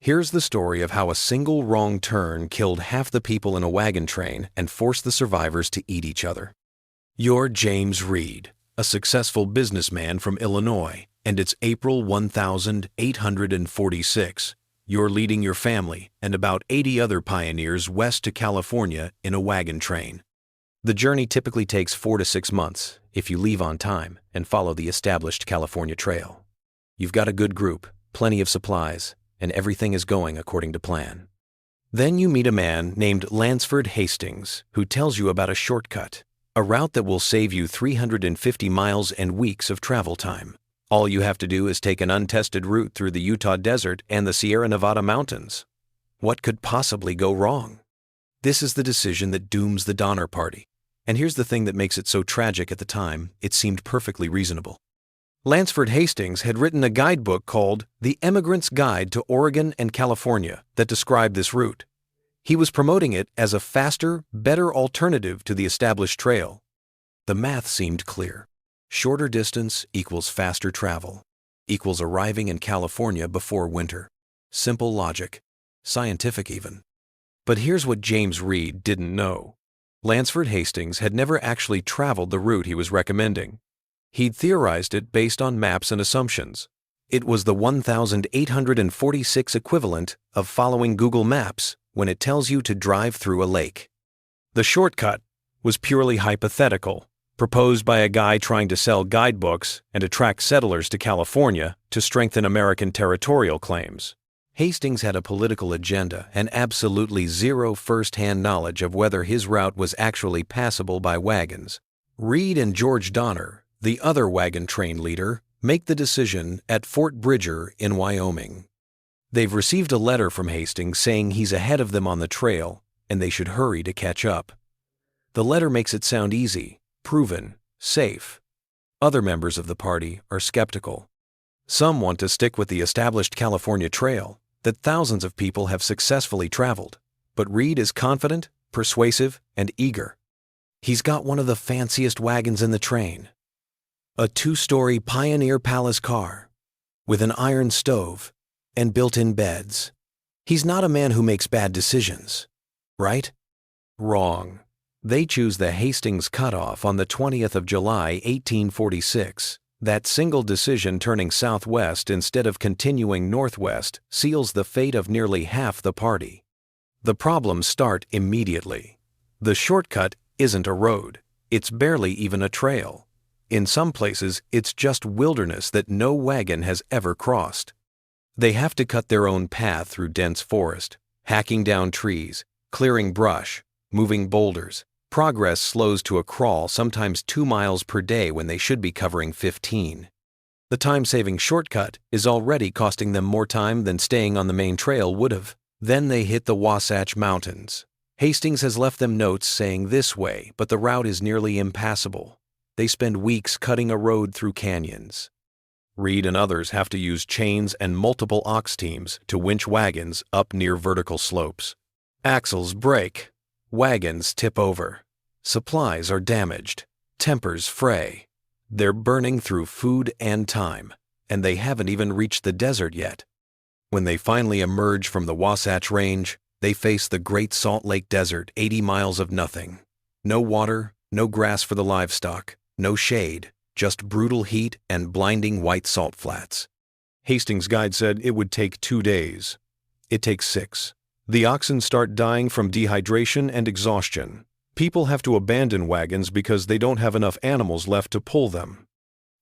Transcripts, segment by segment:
Here's the story of how a single wrong turn killed half the people in a wagon train and forced the survivors to eat each other. You're James Reed, a successful businessman from Illinois, and it's April 1846. You're leading your family and about 80 other pioneers west to California in a wagon train. The journey typically takes 4 to 6 months if you leave on time and follow the established California Trail. You've got a good group, plenty of supplies, and everything is going according to plan. Then you meet a man named Lansford Hastings who tells you about a shortcut, a route that will save you 350 miles and weeks of travel time. All you have to do is take an untested route through the Utah desert and the Sierra Nevada mountains. What could possibly go wrong? This is the decision that dooms the Donner Party. And here's the thing that makes it so tragic at the time: it seemed perfectly reasonable. Lansford Hastings had written a guidebook called The Emigrant's Guide to Oregon and California that described this route. He was promoting it as a faster, better alternative to the established trail. The math seemed clear. Shorter distance equals faster travel, equals arriving in California before winter. Simple logic. Scientific even. But here's what James Reed didn't know. Lansford Hastings had never actually traveled the route he was recommending. He'd theorized it based on maps and assumptions. It was the 1,846 equivalent of following Google Maps when it tells you to drive through a lake. The shortcut was purely hypothetical, proposed by a guy trying to sell guidebooks and attract settlers to California to strengthen American territorial claims. Hastings had a political agenda and absolutely zero first-hand knowledge of whether his route was actually passable by wagons. Reed and George Donner, the other wagon train leader, make the decision at Fort Bridger in Wyoming. They've received a letter from Hastings saying he's ahead of them on the trail and they should hurry to catch up. The letter makes it sound easy, proven, safe. Other members of the party are skeptical. Some want to stick with the established California Trail that thousands of people have successfully traveled, but Reed is confident, persuasive, and eager. He's got one of the fanciest wagons in the train. A 2-story Pioneer Palace car with an iron stove and built-in beds. He's not a man who makes bad decisions, right? Wrong. They choose the Hastings Cutoff on the 20th of July, 1846. That single decision turning southwest instead of continuing northwest seals the fate of nearly half the party. The problems start immediately. The shortcut isn't a road. It's barely even a trail. In some places, it's just wilderness that no wagon has ever crossed. They have to cut their own path through dense forest, hacking down trees, clearing brush, moving boulders. Progress slows to a crawl, sometimes 2 miles per day when they should be covering 15. The time-saving shortcut is already costing them more time than staying on the main trail would have. Then they hit the Wasatch Mountains. Hastings has left them notes saying this way, but the route is nearly impassable. They spend weeks cutting a road through canyons. Reed and others have to use chains and multiple ox teams to winch wagons up near vertical slopes. Axles break. Wagons tip over. Supplies are damaged. Tempers fray. They're burning through food and time, and they haven't even reached the desert yet. When they finally emerge from the Wasatch Range, they face the Great Salt Lake Desert, 80 miles of nothing. No water, no grass for the livestock, no shade, just brutal heat and blinding white salt flats. Hastings' guide said it would take 2 days. It takes 6. The oxen start dying from dehydration and exhaustion. People have to abandon wagons because they don't have enough animals left to pull them.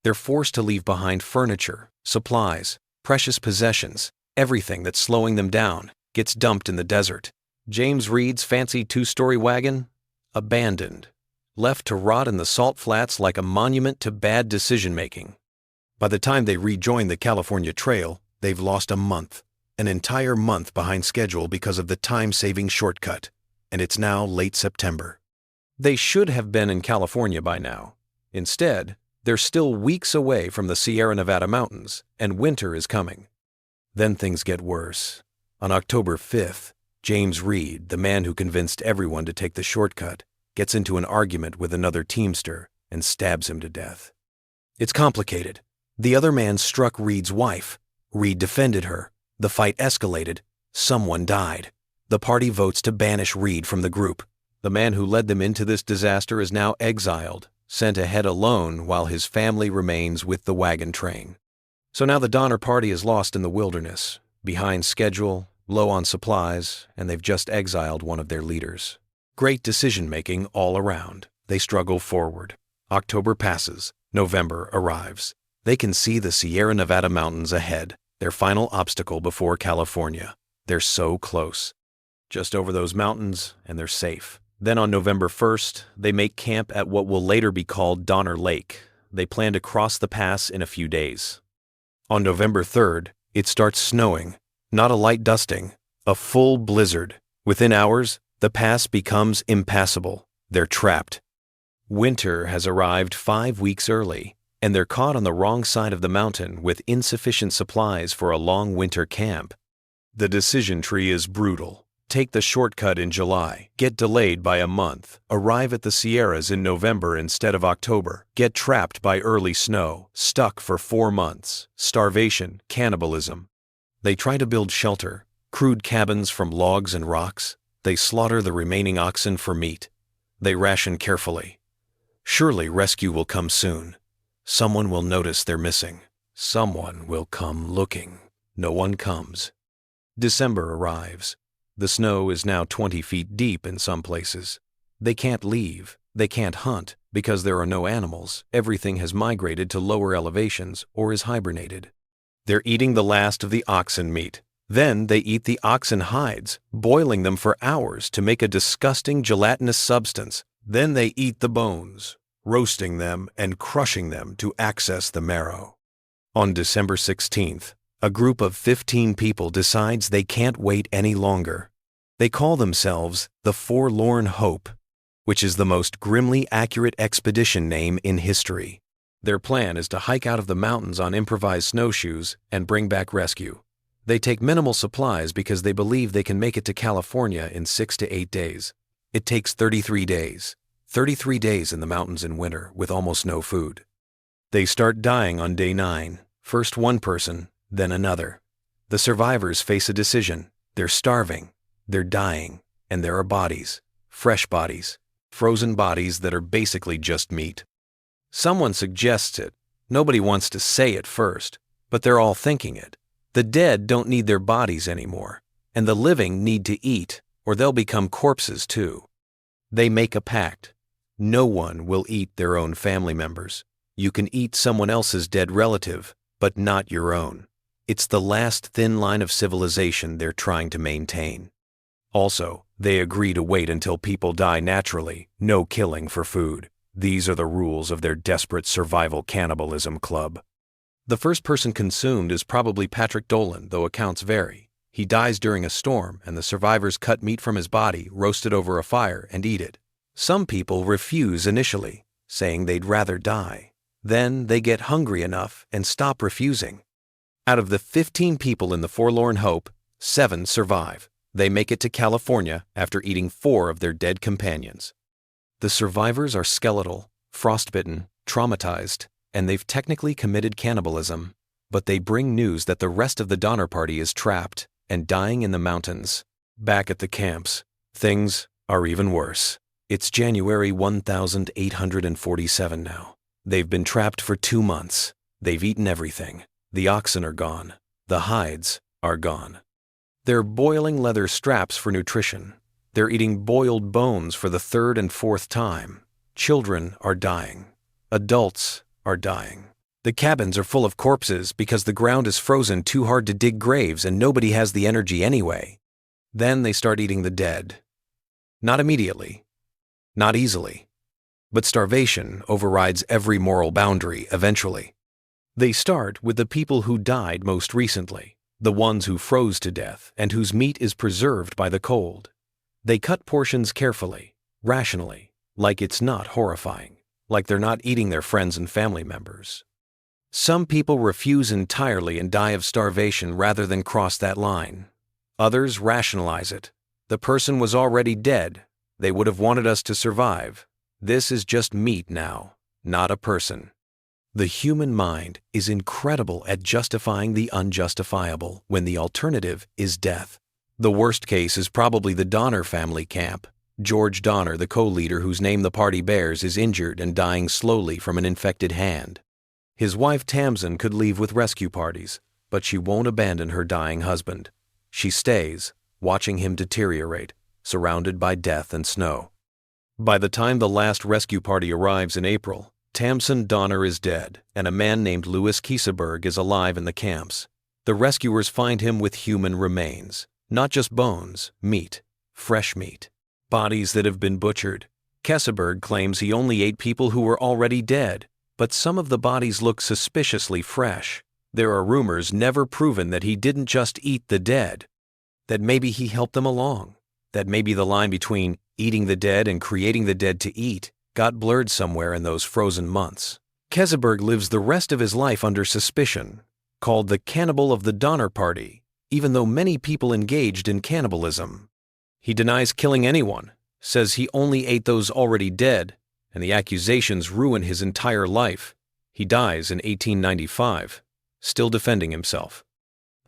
They're forced to leave behind furniture, supplies, precious possessions. Everything that's slowing them down gets dumped in the desert. James Reed's fancy 2-story wagon? Abandoned. Left to rot in the salt flats like a monument to bad decision-making. By the time they rejoin the California Trail, they've lost a month. An entire month behind schedule because of the time-saving shortcut. And it's now late September. They should have been in California by now. Instead, they're still weeks away from the Sierra Nevada mountains, and winter is coming. Then things get worse. On October 5th, James Reed, the man who convinced everyone to take the shortcut, gets into an argument with another teamster and stabs him to death. It's complicated. The other man struck Reed's wife. Reed defended her. The fight escalated, Someone died. The party votes to banish Reed from the group. The man who led them into this disaster is now exiled, sent ahead alone while his family remains with the wagon train. So now the Donner Party is lost in the wilderness, behind schedule, low on supplies, and they've just exiled one of their leaders. Great decision-making all around. They struggle forward. October passes. November arrives. They can see the Sierra Nevada mountains ahead, their final obstacle before California. They're so close. Just over those mountains, and they're safe. Then on November 1st, they make camp at what will later be called Donner Lake. They plan to cross the pass in a few days. On November 3rd, it starts snowing. Not a light dusting, a full blizzard. Within hours, the pass becomes impassable. They're trapped. Winter has arrived 5 weeks early, and they're caught on the wrong side of the mountain with insufficient supplies for a long winter camp. The decision tree is brutal. Take the shortcut in July, get delayed by a month, arrive at the Sierras in November instead of October, get trapped by early snow, stuck for 4 months, starvation, cannibalism. They try to build shelter, crude cabins from logs and rocks. They slaughter the remaining oxen for meat. They ration carefully. Surely rescue will come soon. Someone will notice they're missing. Someone will come looking. No one comes. December arrives. The snow is now 20 feet deep in some places. They can't leave. They can't hunt because there are no animals. Everything has migrated to lower elevations or is hibernated. They're eating the last of the oxen meat. Then they eat the oxen hides, boiling them for hours to make a disgusting gelatinous substance. Then they eat the bones, roasting them and crushing them to access the marrow. On December 16th, a group of 15 people decides they can't wait any longer. They call themselves the Forlorn Hope, which is the most grimly accurate expedition name in history. Their plan is to hike out of the mountains on improvised snowshoes and bring back rescue. They take minimal supplies because they believe they can make it to California in 6 to 8 days. It takes 33 days. 33 days in the mountains in winter with almost no food. They start dying on day 9. First one person, then another. The survivors face a decision. They're starving. They're dying, and there are bodies, fresh bodies, frozen bodies that are basically just meat. Someone suggests it. Nobody wants to say it first, but they're all thinking it. The dead don't need their bodies anymore, and the living need to eat, or they'll become corpses too. They make a pact. No one will eat their own family members. You can eat someone else's dead relative, but not your own. It's the last thin line of civilization they're trying to maintain. Also, they agree to wait until people die naturally, no killing for food. These are the rules of their desperate survival cannibalism club. The first person consumed is probably Patrick Dolan, though accounts vary. He dies during a storm, and the survivors cut meat from his body, roast it over a fire, and eat it. Some people refuse initially, saying they'd rather die. Then they get hungry enough and stop refusing. Out of the 15 people in the Forlorn Hope, 7 survive. They make it to California after eating 4 of their dead companions. The survivors are skeletal, frostbitten, traumatized, and they've technically committed cannibalism, but they bring news that the rest of the Donner Party is trapped and dying in the mountains. Back at the camps, things are even worse. It's January 1847 now. They've been trapped for 2 months. They've eaten everything. The oxen are gone. The hides are gone. They're boiling leather straps for nutrition. They're eating boiled bones for the 3rd and 4th time. Children are dying. Adults are dying. The cabins are full of corpses because the ground is frozen too hard to dig graves and nobody has the energy anyway. Then they start eating the dead. Not immediately. Not easily. But starvation overrides every moral boundary eventually. They start with the people who died most recently, the ones who froze to death and whose meat is preserved by the cold. They cut portions carefully, rationally, like it's not horrifying, like they're not eating their friends and family members. Some people refuse entirely and die of starvation rather than cross that line. Others rationalize it. The person was already dead. They would have wanted us to survive. This is just meat now, not a person. The human mind is incredible at justifying the unjustifiable when the alternative is death. The worst case is probably the Donner family camp. George Donner, the co-leader whose name the party bears, is injured and dying slowly from an infected hand. His wife Tamsin could leave with rescue parties, but she won't abandon her dying husband. She stays, watching him deteriorate, surrounded by death and snow. By the time the last rescue party arrives in April, Tamsin Donner is dead, and a man named Louis Kieseberg is alive in the camps. The rescuers find him with human remains, not just bones, meat, fresh meat, bodies that have been butchered. Kieseberg claims he only ate people who were already dead, but some of the bodies look suspiciously fresh. There are rumors never proven that he didn't just eat the dead, that maybe he helped them along, that maybe the line between eating the dead and creating the dead to eat got blurred somewhere in those frozen months. Kieseberg lives the rest of his life under suspicion, called the cannibal of the Donner Party, even though many people engaged in cannibalism. He denies killing anyone, says he only ate those already dead, and the accusations ruin his entire life. He dies in 1895, still defending himself.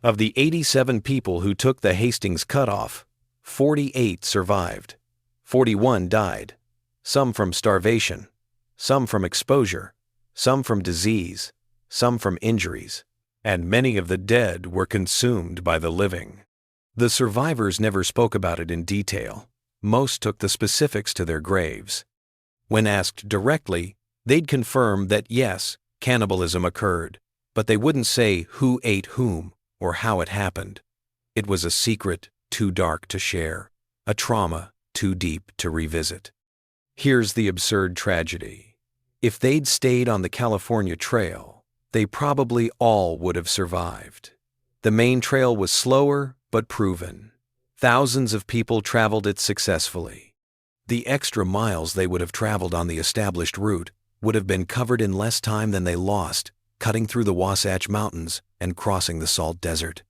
Of the 87 people who took the Hastings Cutoff, 48 survived. 41 died, some from starvation, some from exposure, some from disease, some from injuries, and many of the dead were consumed by the living. The survivors never spoke about it in detail. Most took the specifics to their graves. When asked directly, they'd confirm that yes, cannibalism occurred, but they wouldn't say who ate whom or how it happened. It was a secret too dark to share, a trauma too deep to revisit. Here's the absurd tragedy. If they'd stayed on the California Trail, they probably all would have survived. The main trail was slower but proven. Thousands of people traveled it successfully. The extra miles they would have traveled on the established route would have been covered in less time than they lost, cutting through the Wasatch Mountains and crossing the salt desert.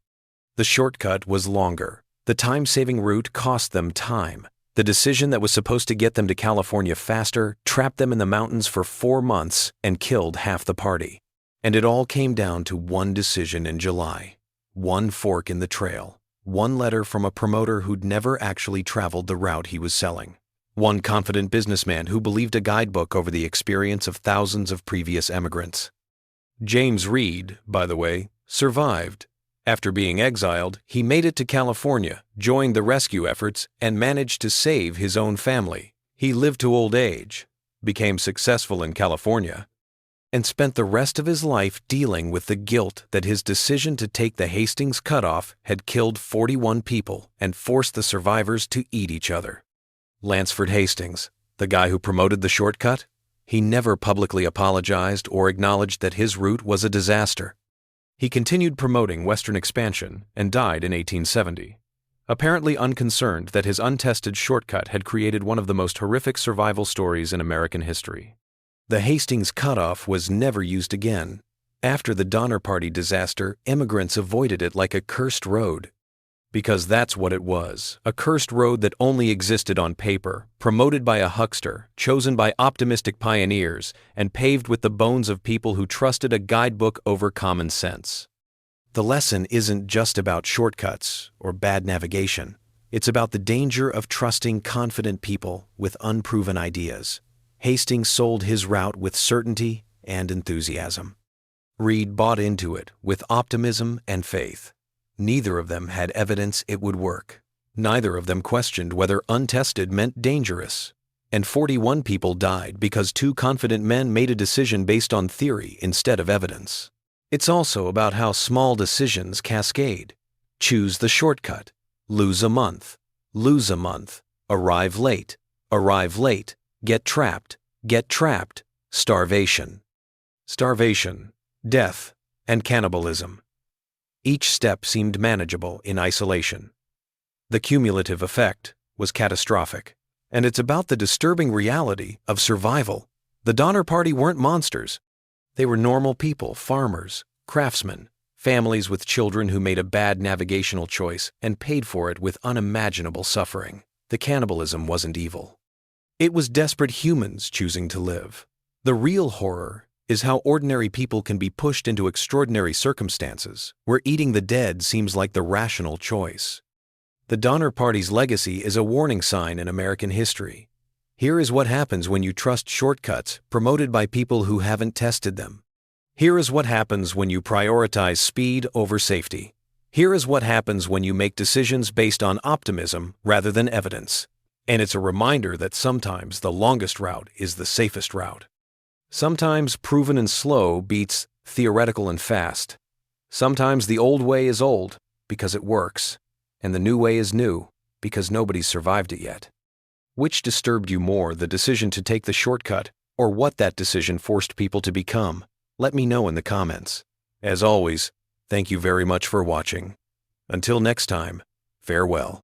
The shortcut was longer. The time-saving route cost them time. The decision that was supposed to get them to California faster trapped them in the mountains for 4 months and killed half the party. And it all came down to one decision in July. One fork in the trail. One letter from a promoter who'd never actually traveled the route he was selling. One confident businessman who believed a guidebook over the experience of thousands of previous emigrants. James Reed, by the way, survived. After being exiled, he made it to California, joined the rescue efforts, and managed to save his own family. He lived to old age, became successful in California, and spent the rest of his life dealing with the guilt that his decision to take the Hastings Cutoff had killed 41 people and forced the survivors to eat each other. Lansford Hastings, the guy who promoted the shortcut, he never publicly apologized or acknowledged that his route was a disaster. He continued promoting Western expansion and died in 1870, apparently unconcerned that his untested shortcut had created one of the most horrific survival stories in American history. The Hastings Cutoff was never used again. After the Donner Party disaster, immigrants avoided it like a cursed road. Because that's what it was, a cursed road that only existed on paper, promoted by a huckster, chosen by optimistic pioneers, and paved with the bones of people who trusted a guidebook over common sense. The lesson isn't just about shortcuts or bad navigation. It's about the danger of trusting confident people with unproven ideas. Hastings sold his route with certainty and enthusiasm. Reed bought into it with optimism and faith. Neither of them had evidence it would work. Neither of them questioned whether untested meant dangerous. And 41 people died because 2 confident men made a decision based on theory instead of evidence. It's also about how small decisions cascade. Choose the shortcut. Lose a month. Lose a month. Arrive late. Arrive late. Get trapped. Get trapped. Starvation. Starvation, death, and cannibalism. Each step seemed manageable in isolation. The cumulative effect was catastrophic, and it's about the disturbing reality of survival. The Donner Party weren't monsters. They were normal people, farmers, craftsmen, families with children who made a bad navigational choice and paid for it with unimaginable suffering. The cannibalism wasn't evil. It was desperate humans choosing to live. The real horror is how ordinary people can be pushed into extraordinary circumstances where eating the dead seems like the rational choice. The Donner Party's legacy is a warning sign in American history. Here is what happens when you trust shortcuts promoted by people who haven't tested them. Here is what happens when you prioritize speed over safety. Here is what happens when you make decisions based on optimism rather than evidence. And it's a reminder that sometimes the longest route is the safest route. Sometimes proven and slow beats theoretical and fast. Sometimes the old way is old because it works, and the new way is new because nobody's survived it yet. Which disturbed you more, the decision to take the shortcut, or what that decision forced people to become? Let me know in the comments. As always, thank you very much for watching. Until next time, farewell.